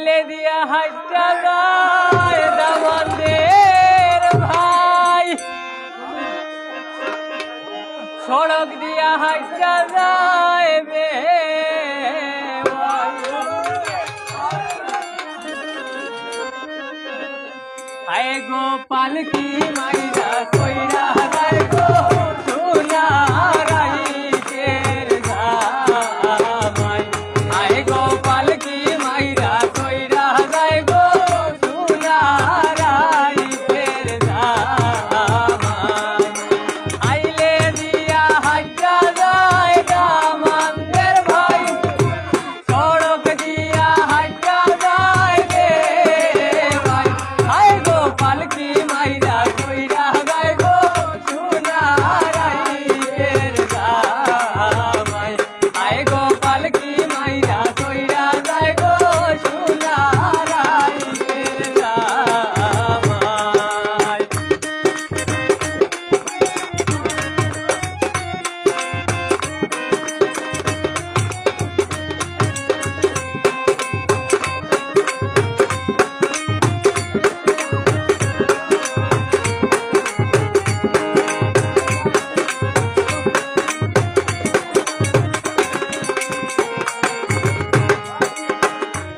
আইলে দিয়া হাইটা যায় দামানদের ভাই সড়ক দিয়া হাইটা যায় বে আয় গো পালকি মাইরা কইরা যায় গো সোনা রাইতের ধামাই আয় গো পালকি মাইরা কইরা যায় গো সোনা রাইতের ধামাই আইলে দিয়া হাইটা যায় দামানদের ভাই সড়ক দিয়া হাইটা যায় রে ভাই আয় গো পালকি মাইরা কইরা যায় গো সোনা রাইতের ধামাই আয় গো পালকি মাইরা কইরা যায় গো সোনা রাইতের ধামাই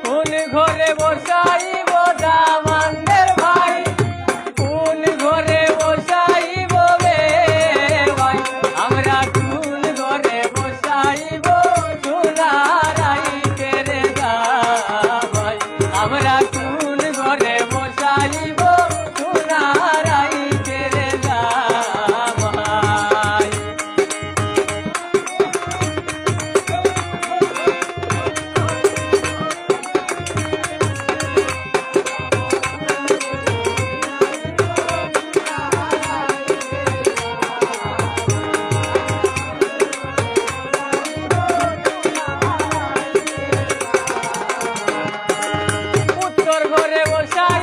কোন ঘরে বসাইব দামানদের ভাই কোন ঘরে বসাইব বে ভাই আমরা কোন ঘরে বসাইব সোনা রাইতের ধামাই আমরা কোন ঘরে বসাইব সোনা রাইতের ধামাই উত্তর ঘরে বসাই